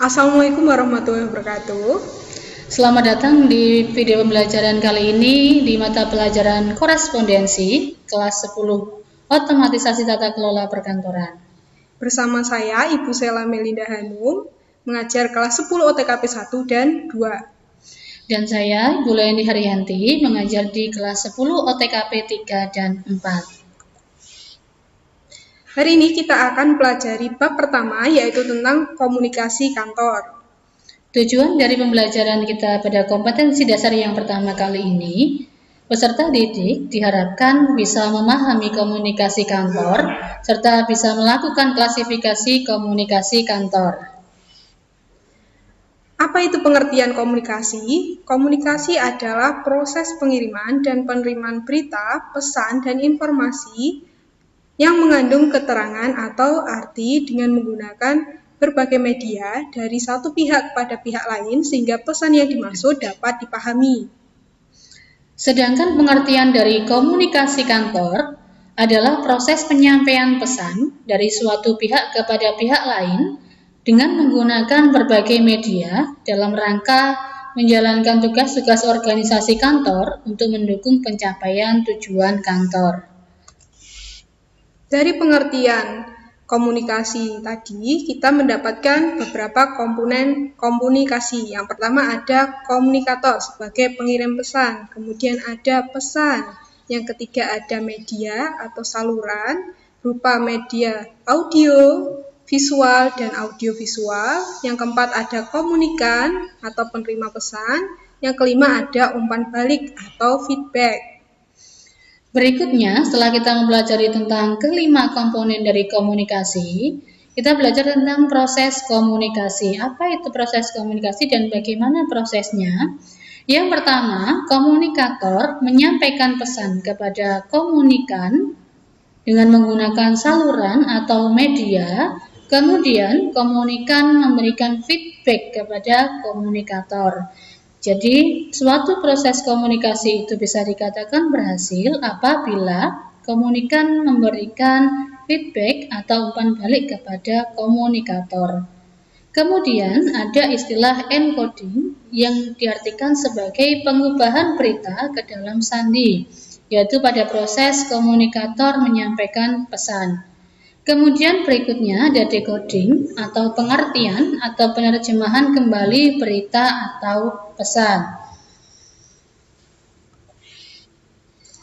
Assalamualaikum warahmatullahi wabarakatuh. Selamat datang di video pembelajaran kali ini di mata pelajaran korespondensi kelas 10 Otomatisasi Tata Kelola Perkantoran. Bersama saya Ibu Sela Melinda Hanum, mengajar kelas 10 OTKP 1 dan 2. Dan saya Ibu Lendi Haryanti, mengajar di kelas 10 OTKP 3 dan 4. Hari ini kita akan pelajari bab pertama, yaitu tentang komunikasi kantor. Tujuan dari pembelajaran kita pada kompetensi dasar yang pertama kali ini, peserta didik diharapkan bisa memahami komunikasi kantor, serta bisa melakukan klasifikasi komunikasi kantor. Apa itu pengertian komunikasi? Komunikasi adalah proses pengiriman dan penerimaan berita, pesan, dan informasi yang mengandung keterangan atau arti dengan menggunakan berbagai media dari satu pihak pada pihak lain sehingga pesan yang dimaksud dapat dipahami. Sedangkan pengertian dari komunikasi kantor adalah proses penyampaian pesan dari suatu pihak kepada pihak lain dengan menggunakan berbagai media dalam rangka menjalankan tugas-tugas organisasi kantor untuk mendukung pencapaian tujuan kantor. Dari pengertian komunikasi tadi, kita mendapatkan beberapa komponen komunikasi. Yang pertama ada komunikator sebagai pengirim pesan, kemudian ada pesan. Yang ketiga ada media atau saluran, berupa media audio, visual, dan audiovisual. Yang keempat ada komunikan atau penerima pesan. Yang kelima ada umpan balik atau feedback. Berikutnya, setelah kita mempelajari tentang kelima komponen dari komunikasi, kita belajar tentang proses komunikasi. Apa itu proses komunikasi dan bagaimana prosesnya? Yang pertama, komunikator menyampaikan pesan kepada komunikan dengan menggunakan saluran atau media. Kemudian, komunikan memberikan feedback kepada komunikator. Jadi, suatu proses komunikasi itu bisa dikatakan berhasil apabila komunikan memberikan feedback atau umpan balik kepada komunikator. Kemudian ada istilah encoding yang diartikan sebagai pengubahan berita ke dalam sandi, yaitu pada proses komunikator menyampaikan pesan. Kemudian berikutnya ada decoding atau pengertian atau penerjemahan kembali berita atau pesan.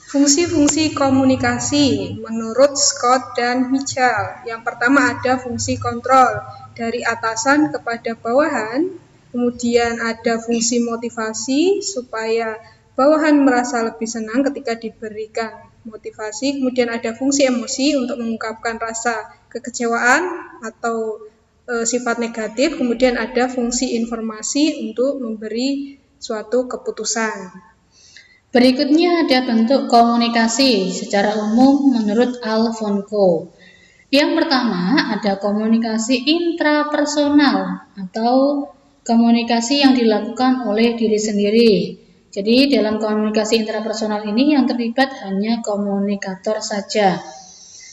Fungsi-fungsi komunikasi menurut Scott dan Mitchell. Yang pertama ada fungsi kontrol dari atasan kepada bawahan, kemudian ada fungsi motivasi supaya bawahan merasa lebih senang ketika diberikan motivasi, kemudian ada fungsi emosi untuk mengungkapkan rasa kekecewaan atau sifat negatif, kemudian ada fungsi informasi untuk memberi suatu keputusan. Berikutnya ada bentuk komunikasi secara umum menurut Alfonco. Yang pertama ada komunikasi intrapersonal atau komunikasi yang dilakukan oleh diri sendiri. Jadi dalam komunikasi intrapersonal ini yang terlibat hanya komunikator saja.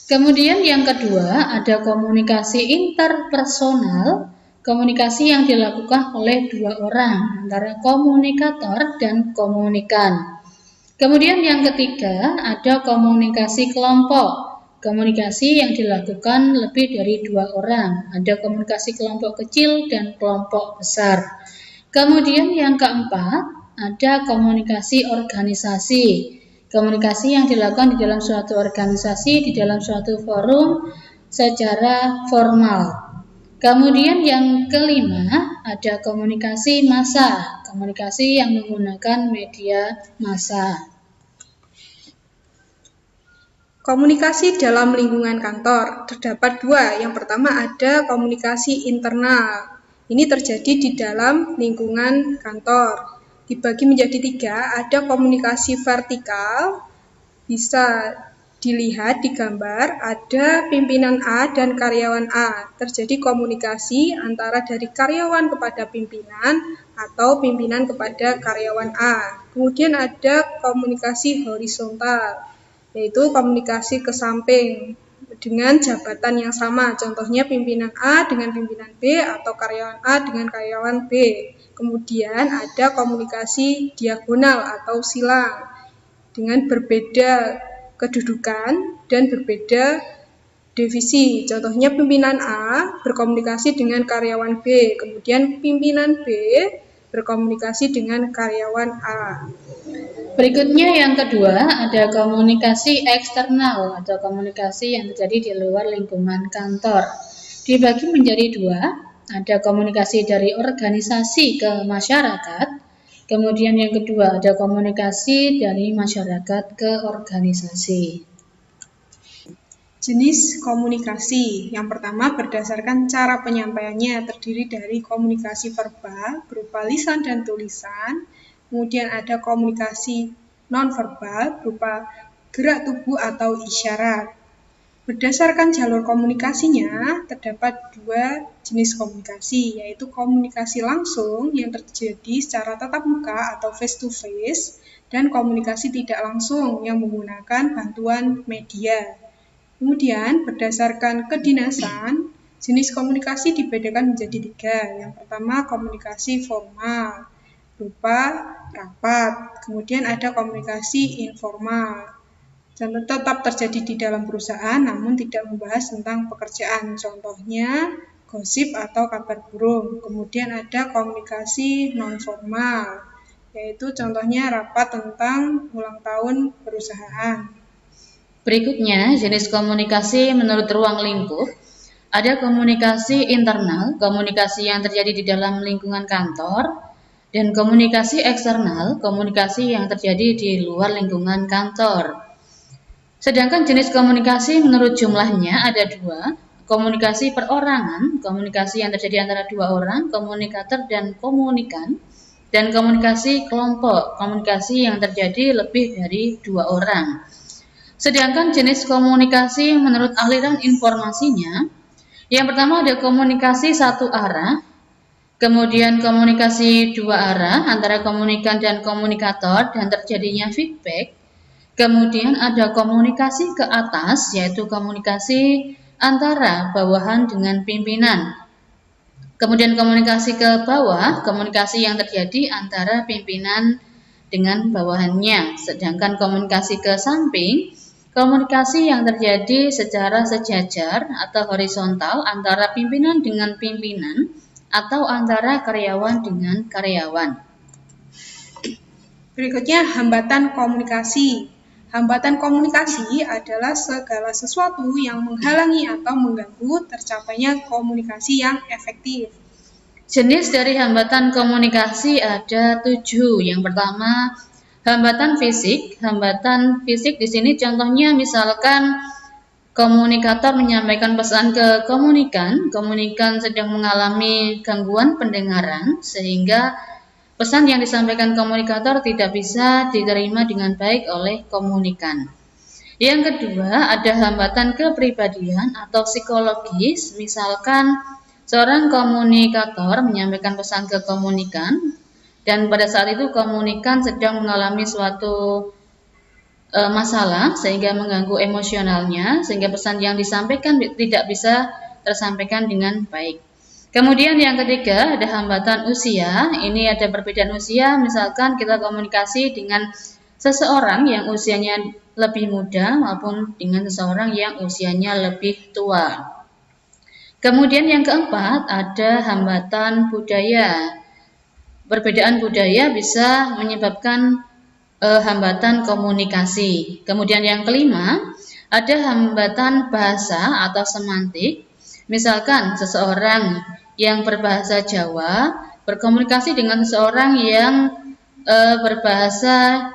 Kemudian yang kedua ada komunikasi interpersonal, komunikasi yang dilakukan oleh dua orang antara komunikator dan komunikan. Kemudian yang ketiga ada komunikasi kelompok, komunikasi yang dilakukan lebih dari dua orang, ada komunikasi kelompok kecil dan kelompok besar. Kemudian yang keempat ada komunikasi organisasi, komunikasi yang dilakukan di dalam suatu organisasi, di dalam suatu forum secara formal. Kemudian yang kelima ada komunikasi massa, komunikasi yang menggunakan media massa. Komunikasi dalam lingkungan kantor terdapat dua. Yang pertama ada komunikasi internal. Ini terjadi di dalam lingkungan kantor. Dibagi menjadi tiga, ada komunikasi vertikal, bisa dilihat di gambar, ada pimpinan A dan karyawan A. Terjadi komunikasi antara dari karyawan kepada pimpinan atau pimpinan kepada karyawan A. Kemudian ada komunikasi horizontal, yaitu komunikasi ke samping, dengan jabatan yang sama. Contohnya pimpinan A dengan pimpinan B atau karyawan A dengan karyawan B. Kemudian ada komunikasi diagonal atau silang dengan berbeda kedudukan dan berbeda divisi. Contohnya pimpinan A berkomunikasi dengan karyawan B, kemudian pimpinan B berkomunikasi dengan karyawan A. Berikutnya yang kedua, ada komunikasi eksternal atau komunikasi yang terjadi di luar lingkungan kantor. Dibagi menjadi dua, ada komunikasi dari organisasi ke masyarakat, kemudian yang kedua ada komunikasi dari masyarakat ke organisasi. Jenis komunikasi. Yang pertama berdasarkan cara penyampaiannya, terdiri dari komunikasi verbal berupa lisan dan tulisan. Kemudian ada komunikasi nonverbal berupa gerak tubuh atau isyarat. Berdasarkan jalur komunikasinya, terdapat dua jenis komunikasi, yaitu komunikasi langsung yang terjadi secara tatap muka atau face-to-face, dan komunikasi tidak langsung yang menggunakan bantuan media. Kemudian, berdasarkan kedinasan, jenis komunikasi dibedakan menjadi tiga. Yang pertama, komunikasi formal, berupa rapat. Kemudian ada komunikasi informal, dan tetap terjadi di dalam perusahaan namun tidak membahas tentang pekerjaan. Contohnya, gosip atau kabar burung. Kemudian ada komunikasi non-formal, yaitu contohnya rapat tentang ulang tahun perusahaan. Berikutnya, jenis komunikasi menurut ruang lingkup. Ada komunikasi internal, komunikasi yang terjadi di dalam lingkungan kantor, dan komunikasi eksternal, komunikasi yang terjadi di luar lingkungan kantor. Sedangkan jenis komunikasi menurut jumlahnya ada dua, komunikasi perorangan, komunikasi yang terjadi antara dua orang, komunikator dan komunikan, dan komunikasi kelompok, komunikasi yang terjadi lebih dari dua orang. Sedangkan jenis komunikasi menurut aliran informasinya, yang pertama ada komunikasi satu arah, kemudian komunikasi dua arah antara komunikan dan komunikator dan terjadinya feedback. Kemudian ada komunikasi ke atas, yaitu komunikasi antara bawahan dengan pimpinan. Kemudian komunikasi ke bawah, komunikasi yang terjadi antara pimpinan dengan bawahannya. Sedangkan komunikasi ke samping, komunikasi yang terjadi secara sejajar atau horizontal antara pimpinan dengan pimpinan atau antara karyawan dengan karyawan. Berikutnya, hambatan komunikasi. Hambatan komunikasi adalah segala sesuatu yang menghalangi atau mengganggu tercapainya komunikasi yang efektif. Jenis dari hambatan komunikasi ada 7. Yang pertama, hambatan fisik. Hambatan fisik di sini contohnya misalkan komunikator menyampaikan pesan ke komunikan, komunikan sedang mengalami gangguan pendengaran sehingga pesan yang disampaikan komunikator tidak bisa diterima dengan baik oleh komunikan. Yang kedua, ada hambatan kepribadian atau psikologis, misalkan seorang komunikator menyampaikan pesan ke komunikan, dan pada saat itu komunikan sedang mengalami suatu masalah sehingga mengganggu emosionalnya, sehingga pesan yang disampaikan tidak bisa tersampaikan dengan baik. Kemudian yang ketiga ada hambatan usia. Ini ada perbedaan usia, misalkan kita komunikasi dengan seseorang yang usianya lebih muda maupun dengan seseorang yang usianya lebih tua. Kemudian yang keempat ada hambatan budaya. Perbedaan budaya bisa menyebabkan hambatan komunikasi. Kemudian yang kelima ada hambatan bahasa atau semantik. Misalkan seseorang yang berbahasa Jawa berkomunikasi dengan seseorang yang berbahasa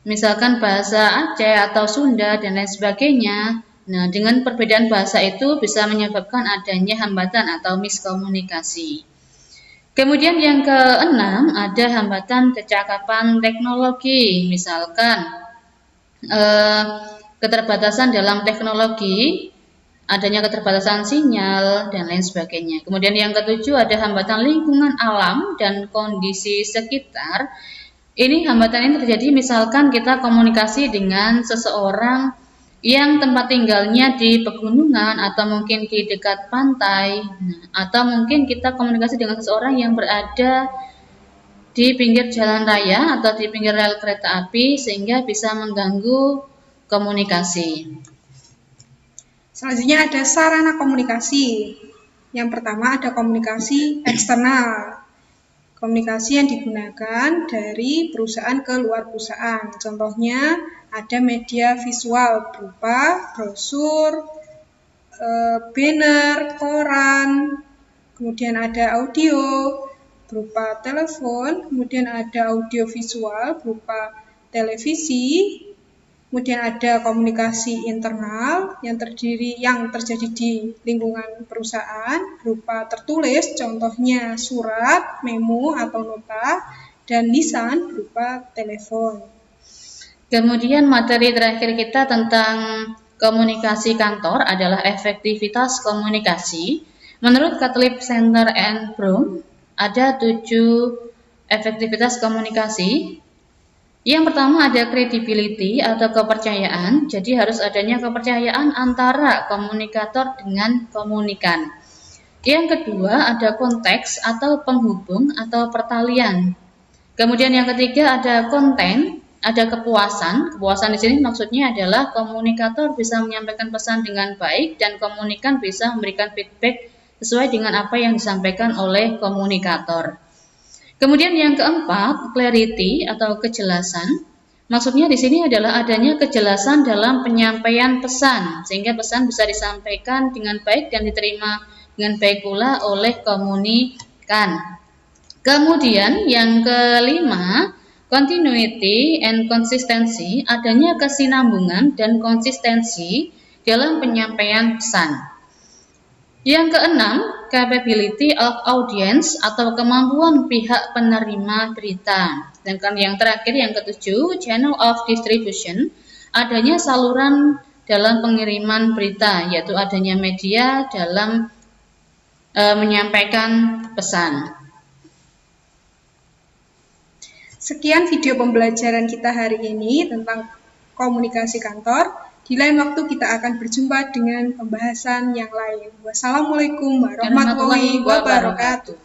misalkan bahasa Aceh atau Sunda dan lain sebagainya. Nah, dengan perbedaan bahasa itu bisa menyebabkan adanya hambatan atau miskomunikasi. Kemudian yang keenam ada hambatan kecakapan teknologi. Misalkan keterbatasan dalam teknologi, adanya keterbatasan sinyal, dan lain sebagainya. Kemudian yang ketujuh ada hambatan lingkungan alam dan kondisi sekitar. Ini hambatan ini terjadi misalkan kita komunikasi dengan seseorang yang tempat tinggalnya di pegunungan atau mungkin di dekat pantai, atau mungkin kita komunikasi dengan seseorang yang berada di pinggir jalan raya atau di pinggir rel kereta api sehingga bisa mengganggu komunikasi. Selanjutnya ada sarana komunikasi. Yang pertama ada komunikasi eksternal. Komunikasi yang digunakan dari perusahaan ke luar perusahaan. Contohnya ada media visual berupa brosur, banner, koran, kemudian ada audio berupa telepon, kemudian ada audio visual berupa televisi, kemudian ada komunikasi internal yang terjadi di lingkungan perusahaan berupa tertulis, contohnya surat, memo atau nota, dan lisan berupa telepon. Kemudian materi terakhir kita tentang komunikasi kantor adalah efektivitas komunikasi. Menurut Catlip Center and Broom, ada 7 efektivitas komunikasi. Yang pertama ada credibility atau kepercayaan, jadi harus adanya kepercayaan antara komunikator dengan komunikan. Yang kedua ada konteks atau penghubung atau pertalian. Kemudian yang ketiga ada konten, ada kepuasan. Kepuasan di sini maksudnya adalah komunikator bisa menyampaikan pesan dengan baik dan komunikan bisa memberikan feedback sesuai dengan apa yang disampaikan oleh komunikator. Kemudian yang keempat, clarity atau kejelasan. Maksudnya di sini adalah adanya kejelasan dalam penyampaian pesan, sehingga pesan bisa disampaikan dengan baik dan diterima dengan baik pula oleh komunikan. Kemudian yang kelima, continuity and consistency, adanya kesinambungan dan konsistensi dalam penyampaian pesan. Yang keenam, capability of audience atau kemampuan pihak penerima berita. Dan yang terakhir, yang ketujuh, channel of distribution, adanya saluran dalam pengiriman berita, yaitu adanya media dalam menyampaikan pesan. Sekian video pembelajaran kita hari ini tentang komunikasi kantor. Di lain waktu kita akan berjumpa dengan pembahasan yang lain. Wassalamualaikum warahmatullahi wabarakatuh.